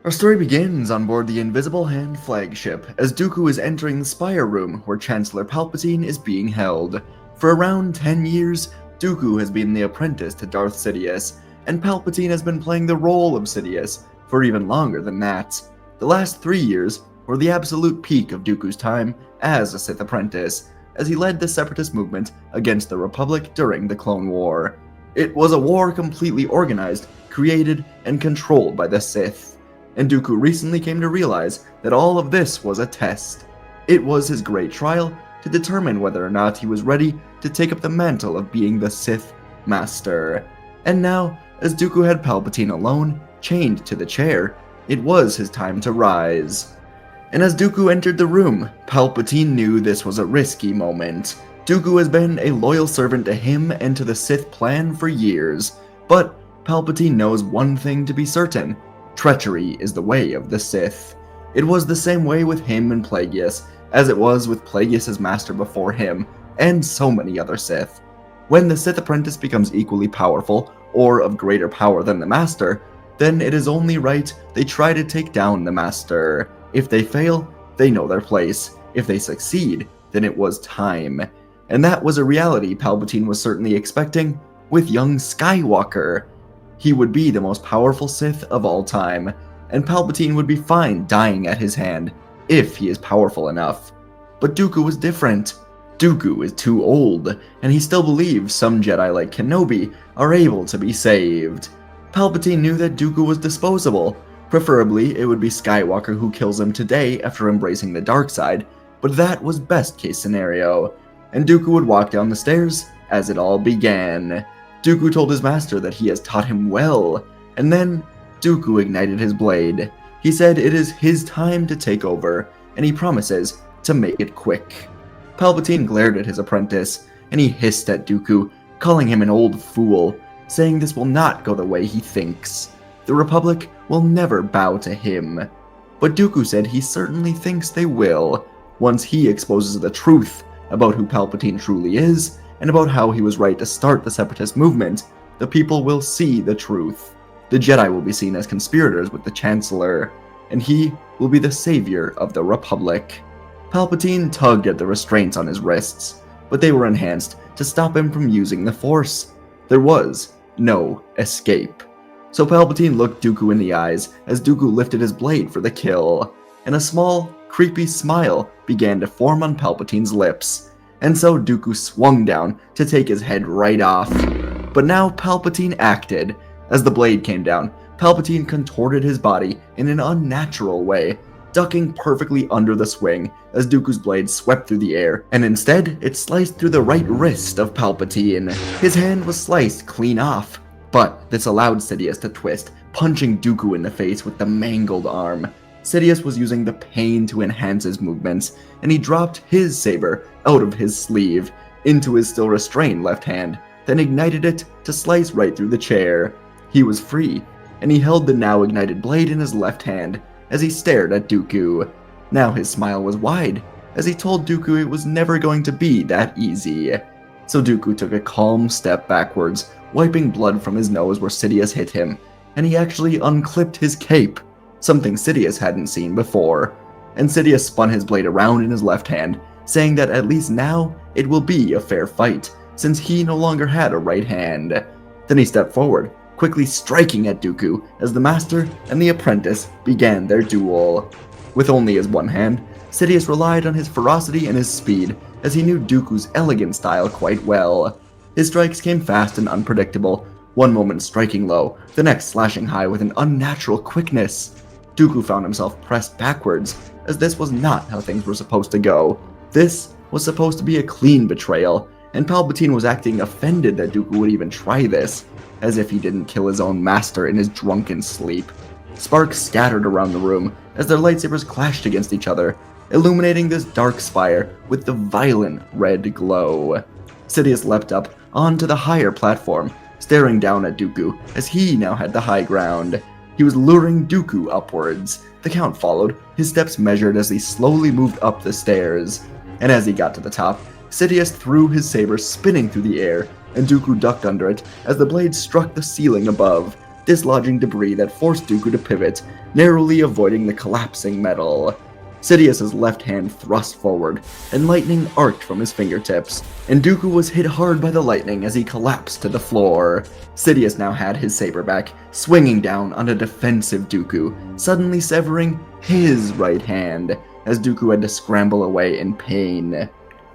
Our story begins on board the Invisible Hand flagship, as Dooku is entering the Spire Room, where Chancellor Palpatine is being held. For around 10 years, Dooku has been the apprentice to Darth Sidious, and Palpatine has been playing the role of Sidious for even longer than that. The last 3 years were the absolute peak of Dooku's time as a Sith apprentice, as he led the Separatist movement against the Republic during the Clone War. It was a war completely organized, created, and controlled by the Sith. And Dooku recently came to realize that all of this was a test. It was his great trial to determine whether or not he was ready to take up the mantle of being the Sith Master. And now, as Dooku had Palpatine alone, chained to the chair, it was his time to rise. And as Dooku entered the room, Palpatine knew this was a risky moment. Dooku has been a loyal servant to him and to the Sith plan for years, but Palpatine knows one thing to be certain. Treachery is the way of the Sith. It was the same way with him and Plagueis, as it was with Plagueis' master before him, and so many other Sith. When the Sith apprentice becomes equally powerful, or of greater power than the master, then it is only right they try to take down the master. If they fail, they know their place. If they succeed, then it was time. And that was a reality Palpatine was certainly expecting with young Skywalker. He would be the most powerful Sith of all time, and Palpatine would be fine dying at his hand, if he is powerful enough. But Dooku was different. Dooku is too old, and he still believes some Jedi like Kenobi are able to be saved. Palpatine knew that Dooku was disposable. Preferably, it would be Skywalker who kills him today after embracing the dark side, but that was best case scenario. And Dooku would walk down the stairs as it all began. Dooku told his master that he has taught him well, and then Dooku ignited his blade. He said it is his time to take over, and he promises to make it quick. Palpatine glared at his apprentice, and he hissed at Dooku, calling him an old fool, saying this will not go the way he thinks. The Republic will never bow to him. But Dooku said he certainly thinks they will, once he exposes the truth about who Palpatine truly is, and about how he was right to start the Separatist movement. The people will see the truth. The Jedi will be seen as conspirators with the Chancellor, and he will be the savior of the Republic. Palpatine tugged at the restraints on his wrists, but they were enhanced to stop him from using the Force. There was no escape. So Palpatine looked Dooku in the eyes as Dooku lifted his blade for the kill, and a small, creepy smile began to form on Palpatine's lips. And so Dooku swung down to take his head right off. But now Palpatine acted. As the blade came down, Palpatine contorted his body in an unnatural way, ducking perfectly under the swing as Dooku's blade swept through the air, and instead it sliced through the right wrist of Palpatine. His hand was sliced clean off, but this allowed Sidious to twist, punching Dooku in the face with the mangled arm. Sidious was using the pain to enhance his movements, and he dropped his saber out of his sleeve into his still restrained left hand, then ignited it to slice right through the chair. He was free, and he held the now ignited blade in his left hand as he stared at Dooku. Now his smile was wide, as he told Dooku it was never going to be that easy. So Dooku took a calm step backwards, wiping blood from his nose where Sidious hit him, and he actually unclipped his cape, something Sidious hadn't seen before. And Sidious spun his blade around in his left hand, saying that at least now it will be a fair fight, since he no longer had a right hand. Then he stepped forward, quickly striking at Dooku as the master and the apprentice began their duel. With only his one hand, Sidious relied on his ferocity and his speed, as he knew Dooku's elegant style quite well. His strikes came fast and unpredictable, one moment striking low, the next slashing high with an unnatural quickness. Dooku found himself pressed backwards, as this was not how things were supposed to go. This was supposed to be a clean betrayal, and Palpatine was acting offended that Dooku would even try this, as if he didn't kill his own master in his drunken sleep. Sparks scattered around the room as their lightsabers clashed against each other, illuminating this dark spire with the violent red glow. Sidious leapt up onto the higher platform, staring down at Dooku as he now had the high ground. He was luring Dooku upwards. The Count followed, his steps measured as he slowly moved up the stairs. And as he got to the top, Sidious threw his saber spinning through the air, and Dooku ducked under it as the blade struck the ceiling above. dislodging debris that forced Dooku to pivot, narrowly avoiding the collapsing metal. Sidious's left hand thrust forward, and lightning arced from his fingertips, and Dooku was hit hard by the lightning as he collapsed to the floor. Sidious now had his saber back, swinging down on a defensive Dooku, suddenly severing his right hand, as Dooku had to scramble away in pain.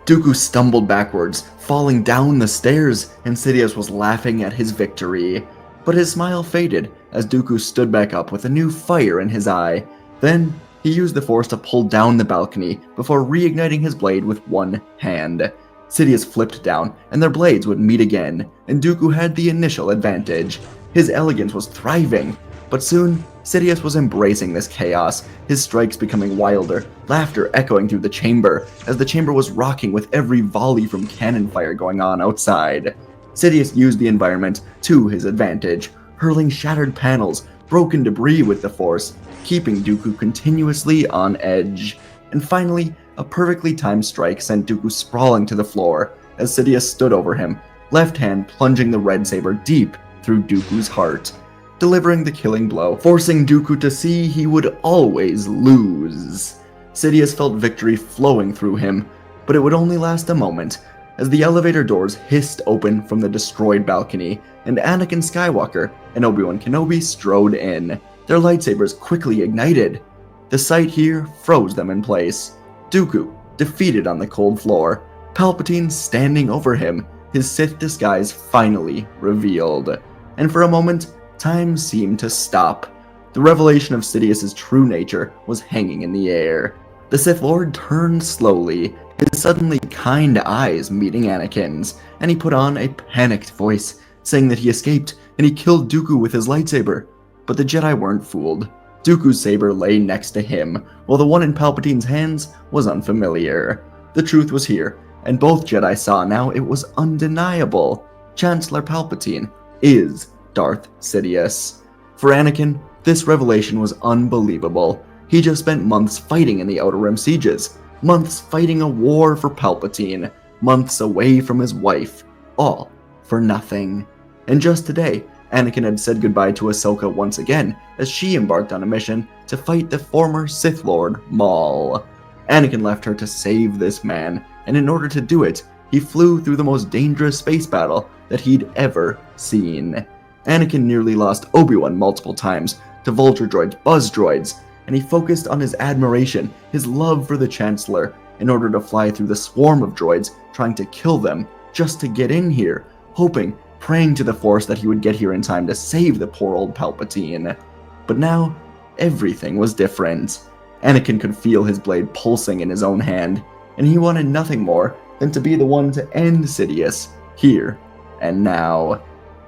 Dooku stumbled backwards, falling down the stairs, and Sidious was laughing at his victory. But his smile faded as Dooku stood back up with a new fire in his eye. Then, he used the Force to pull down the balcony before reigniting his blade with one hand. Sidious flipped down, and their blades would meet again, and Dooku had the initial advantage. His elegance was thriving, but soon, Sidious was embracing this chaos, his strikes becoming wilder, laughter echoing through the chamber, as the chamber was rocking with every volley from cannon fire going on outside. Sidious used the environment to his advantage, hurling shattered panels, broken debris with the Force, keeping Dooku continuously on edge. And finally, a perfectly timed strike sent Dooku sprawling to the floor, as Sidious stood over him, left hand plunging the red saber deep through Dooku's heart, delivering the killing blow, forcing Dooku to see he would always lose. Sidious felt victory flowing through him, but it would only last a moment, as the elevator doors hissed open from the destroyed balcony, and Anakin Skywalker and Obi-Wan Kenobi strode in, their lightsabers quickly ignited. The sight here froze them in place. Dooku, defeated on the cold floor, Palpatine standing over him, his Sith disguise finally revealed. And for a moment, time seemed to stop. The revelation of Sidious's true nature was hanging in the air. The Sith Lord turned slowly, his suddenly kind eyes meeting Anakin's, and he put on a panicked voice, saying that he escaped and he killed Dooku with his lightsaber. But the Jedi weren't fooled. Dooku's saber lay next to him, while the one in Palpatine's hands was unfamiliar. The truth was here, and both Jedi saw now it was undeniable. Chancellor Palpatine is Darth Sidious. For Anakin, this revelation was unbelievable. He just spent months fighting in the Outer Rim sieges, months fighting a war for Palpatine, months away from his wife, all for nothing. And just today, Anakin had said goodbye to Ahsoka once again as she embarked on a mission to fight the former Sith Lord Maul. Anakin left her to save this man, and in order to do it, he flew through the most dangerous space battle that he'd ever seen. Anakin nearly lost Obi-Wan multiple times to Vulture droids, Buzz droids, and he focused on his admiration, his love for the Chancellor, in order to fly through the swarm of droids trying to kill them just to get in here, hoping, praying to the Force that he would get here in time to save the poor old Palpatine. But now, everything was different. Anakin could feel his blade pulsing in his own hand, and he wanted nothing more than to be the one to end Sidious, here and now.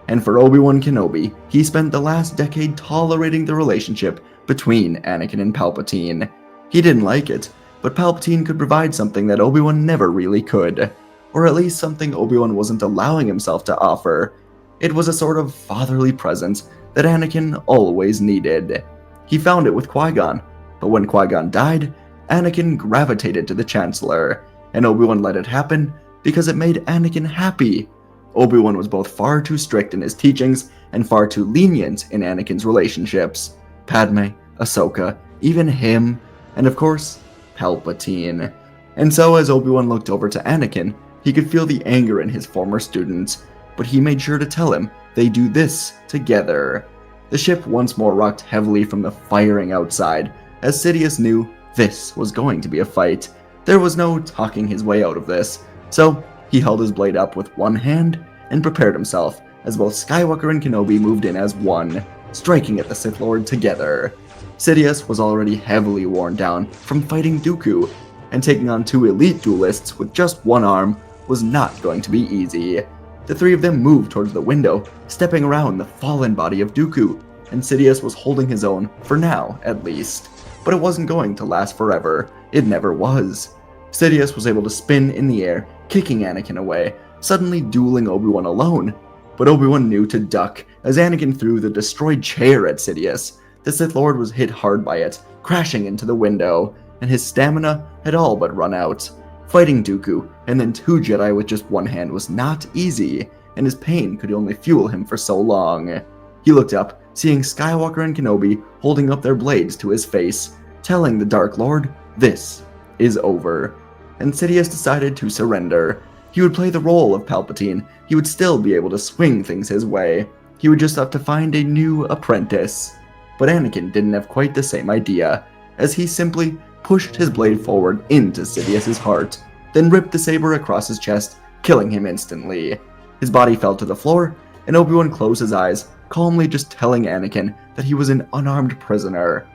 And for Obi-Wan Kenobi, he spent the last decade tolerating the relationship between Anakin and Palpatine. He didn't like it, but Palpatine could provide something that Obi-Wan never really could, or at least something Obi-Wan wasn't allowing himself to offer. It was a sort of fatherly presence that Anakin always needed. He found it with Qui-Gon, but when Qui-Gon died, Anakin gravitated to the Chancellor, and Obi-Wan let it happen because it made Anakin happy. Obi-Wan was both far too strict in his teachings and far too lenient in Anakin's relationships. Padme, Ahsoka, even him, and of course, Palpatine. And so as Obi-Wan looked over to Anakin, he could feel the anger in his former students, but he made sure to tell him they do this together. The ship once more rocked heavily from the firing outside, as Sidious knew this was going to be a fight. There was no talking his way out of this, so he held his blade up with one hand and prepared himself, as both Skywalker and Kenobi moved in as one, striking at the Sith Lord together. Sidious was already heavily worn down from fighting Dooku, and taking on two elite duelists with just one arm was not going to be easy. The three of them moved towards the window, stepping around the fallen body of Dooku, and Sidious was holding his own, for now at least. But it wasn't going to last forever. It never was. Sidious was able to spin in the air, kicking Anakin away, suddenly dueling Obi-Wan alone. But Obi-Wan knew to duck, as Anakin threw the destroyed chair at Sidious. The Sith Lord was hit hard by it, crashing into the window, and his stamina had all but run out. Fighting Dooku, and then two Jedi with just one hand was not easy, and his pain could only fuel him for so long. He looked up seeing Skywalker and Kenobi holding up their blades to his face, telling the Dark Lord this is over. And Sidious decided to surrender. He would play the role of Palpatine. He would still be able to swing things his way. He would just have to find a new apprentice. But Anakin didn't have quite the same idea, as he simply pushed his blade forward into Sidious's heart, then ripped the saber across his chest, killing him instantly. His body fell to the floor, and Obi-Wan closed his eyes, calmly just telling Anakin that he was an unarmed prisoner.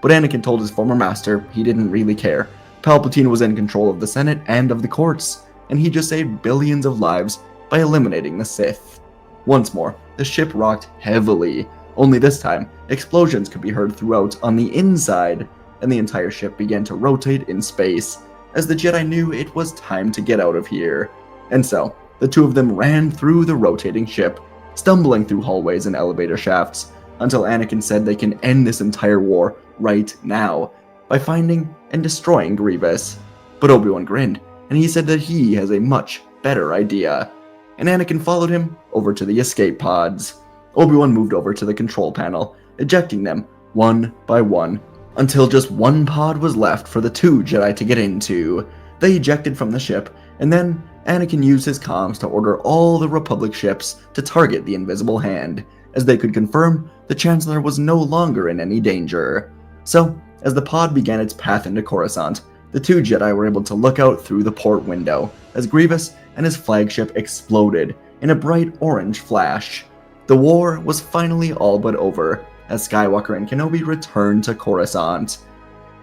But Anakin told his former master he didn't really care. Palpatine was in control of the Senate and of the courts, and he just saved billions of lives by eliminating the Sith. Once more, the ship rocked heavily, only this time, explosions could be heard throughout on the inside, and the entire ship began to rotate in space, as the Jedi knew it was time to get out of here. And so, the two of them ran through the rotating ship, stumbling through hallways and elevator shafts, until Anakin said they can end this entire war right now, by finding and destroying Grievous. But Obi-Wan grinned, and he said that he has a much better idea. And Anakin followed him over to the escape pods. Obi-Wan moved over to the control panel, ejecting them one by one, until just one pod was left for the two Jedi to get into. They ejected from the ship, and then Anakin used his comms to order all the Republic ships to target the Invisible Hand, as they could confirm the Chancellor was no longer in any danger. So, as the pod began its path into Coruscant, the two Jedi were able to look out through the port window, as Grievous and his flagship exploded in a bright orange flash. The war was finally all but over, as Skywalker and Kenobi returned to Coruscant.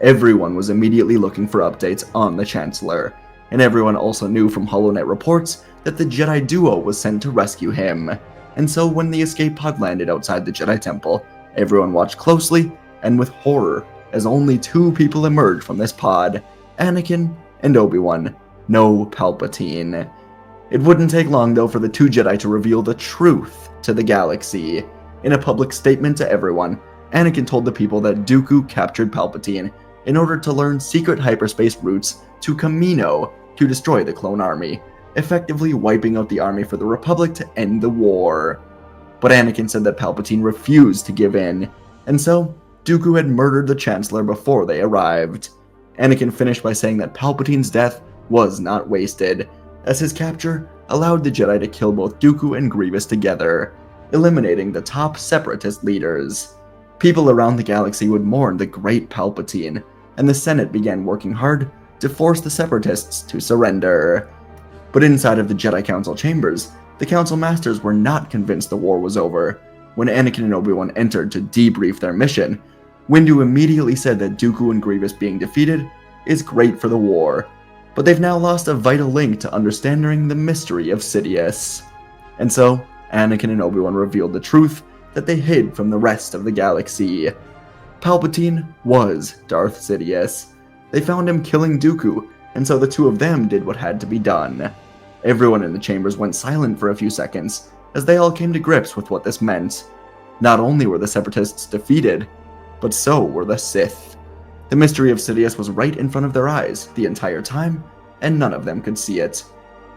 Everyone was immediately looking for updates on the Chancellor, and everyone also knew from HoloNet reports that the Jedi duo was sent to rescue him. And so when the escape pod landed outside the Jedi Temple, everyone watched closely and with horror as only two people emerged from this pod, Anakin and Obi-Wan, no Palpatine. It wouldn't take long though for the two Jedi to reveal the truth to the galaxy. In a public statement to everyone, Anakin told the people that Dooku captured Palpatine in order to learn secret hyperspace routes to Kamino to destroy the clone army, effectively wiping out the army for the Republic to end the war. But Anakin said that Palpatine refused to give in, and so Dooku had murdered the Chancellor before they arrived. Anakin finished by saying that Palpatine's death was not wasted, as his capture allowed the Jedi to kill both Dooku and Grievous together, eliminating the top Separatist leaders. People around the galaxy would mourn the great Palpatine, and the Senate began working hard to force the Separatists to surrender. But inside of the Jedi Council chambers, the Council Masters were not convinced the war was over. When Anakin and Obi-Wan entered to debrief their mission, Windu immediately said that Dooku and Grievous being defeated is great for the war, but they've now lost a vital link to understanding the mystery of Sidious. And so, Anakin and Obi-Wan revealed the truth that they hid from the rest of the galaxy. Palpatine was Darth Sidious. They found him killing Dooku, and so the two of them did what had to be done. Everyone in the chambers went silent for a few seconds, as they all came to grips with what this meant. Not only were the Separatists defeated, but so were the Sith. The mystery of Sidious was right in front of their eyes the entire time, and none of them could see it.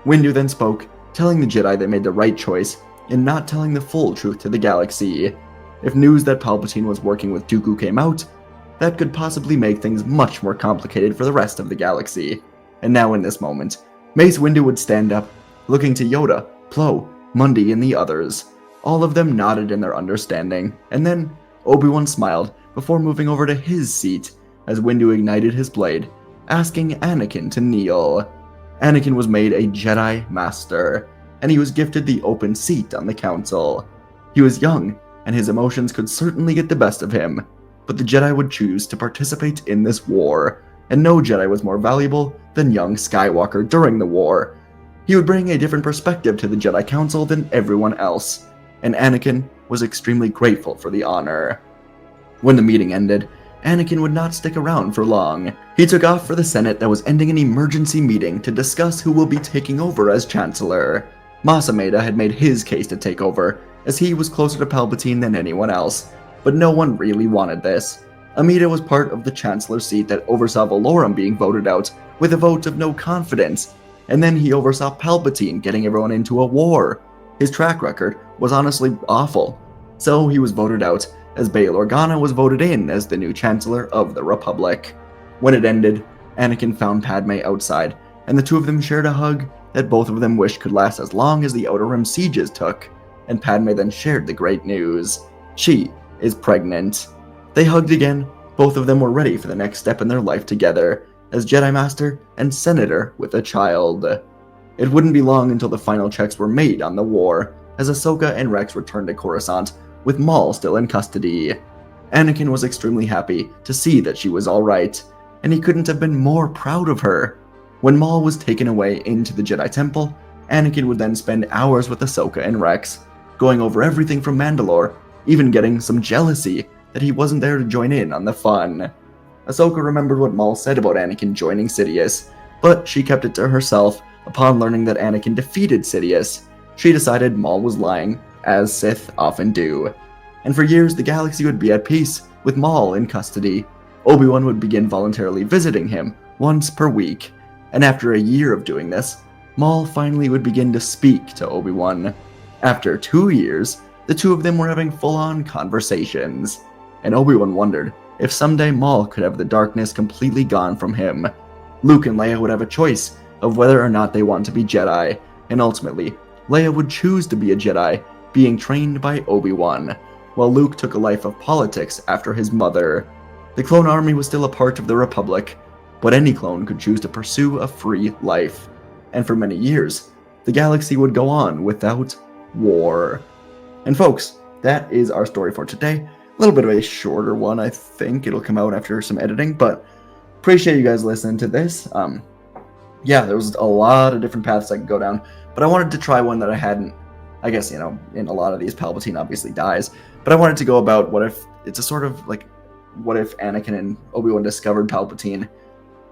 Windu then spoke, telling the Jedi they made the right choice in not telling the full truth to the galaxy. If news that Palpatine was working with Dooku came out, that could possibly make things much more complicated for the rest of the galaxy. And now in this moment, Mace Windu would stand up, looking to Yoda, Plo, Mundi, and the others. All of them nodded in their understanding, and then Obi-Wan smiled before moving over to his seat as Windu ignited his blade, asking Anakin to kneel. Anakin was made a Jedi Master, and he was gifted the open seat on the council. He was young, and his emotions could certainly get the best of him, but the Jedi would choose to participate in this war, and no Jedi was more valuable than young Skywalker during the war. He would bring a different perspective to the Jedi Council than everyone else, and Anakin was extremely grateful for the honor. When the meeting ended, Anakin would not stick around for long. He took off for the Senate that was ending an emergency meeting to discuss who will be taking over as Chancellor. Masameda had made his case to take over, as he was closer to Palpatine than anyone else, but no one really wanted this. Amida was part of the Chancellor seat that oversaw Valorum being voted out with a vote of no confidence, and then he oversaw Palpatine getting everyone into a war. His track record was honestly awful. So he was voted out, as Bail Organa was voted in as the new Chancellor of the Republic. When it ended, Anakin found Padme outside, and the two of them shared a hug that both of them wished could last as long as the Outer Rim sieges took, and Padme then shared the great news. She is pregnant. They hugged again. Both of them were ready for the next step in their life together, as Jedi Master and Senator with a child. It wouldn't be long until the final checks were made on the war, as Ahsoka and Rex returned to Coruscant, with Maul still in custody. Anakin was extremely happy to see that she was alright, and he couldn't have been more proud of her. When Maul was taken away into the Jedi Temple, Anakin would then spend hours with Ahsoka and Rex, going over everything from Mandalore, even getting some jealousy that he wasn't there to join in on the fun. Ahsoka remembered what Maul said about Anakin joining Sidious, but she kept it to herself. Upon learning that Anakin defeated Sidious, she decided Maul was lying, as Sith often do. And for years, the galaxy would be at peace, with Maul in custody. Obi-Wan would begin voluntarily visiting him once per week, and after a year of doing this, Maul finally would begin to speak to Obi-Wan. After 2 years, the two of them were having full-on conversations, and Obi-Wan wondered if someday Maul could have the darkness completely gone from him. Luke and Leia would have a choice of whether or not they want to be Jedi, and ultimately, Leia would choose to be a Jedi, being trained by Obi-Wan, while Luke took a life of politics after his mother. The clone army was still a part of the Republic, but any clone could choose to pursue a free life. And for many years, the galaxy would go on without war. And folks, that is our story for today. A little bit of a shorter one, I think. It'll come out after some editing, but appreciate you guys listening to this. Yeah, there was a lot of different paths I could go down, but I wanted to try one that I hadn't. I guess, in a lot of these, Palpatine obviously dies, but I wanted to go about what if it's a sort of like, what if Anakin and Obi-Wan discovered Palpatine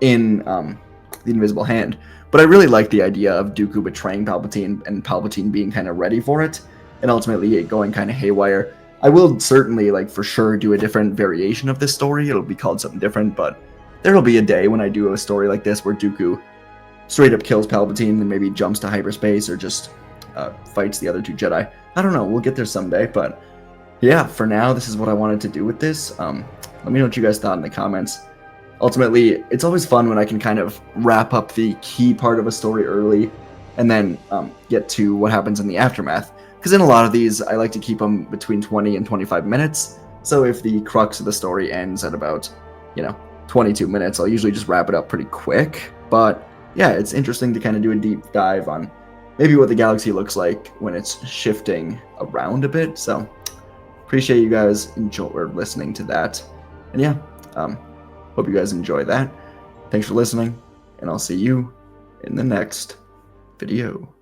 in the Invisible Hand. But I really like the idea of Dooku betraying Palpatine and Palpatine being kind of ready for it, and ultimately it going kind of haywire. I will certainly, for sure, do a different variation of this story. It'll be called something different, but there'll be a day when I do a story like this where Dooku straight up kills Palpatine and maybe jumps to hyperspace or just fights the other two Jedi. I don't know, we'll get there someday, but yeah, for now, this is what I wanted to do with this. Let me know what you guys thought in the comments. Ultimately, it's always fun when I can kind of wrap up the key part of a story early and then get to what happens in the aftermath. Because in a lot of these, I like to keep them between 20 and 25 minutes. So if the crux of the story ends at about, 22 minutes, I'll usually just wrap it up pretty quick. But yeah, it's interesting to kind of do a deep dive on maybe what the galaxy looks like when it's shifting around a bit. So appreciate you guys listening to that. And yeah, hope you guys enjoy that. Thanks for listening, and I'll see you in the next video.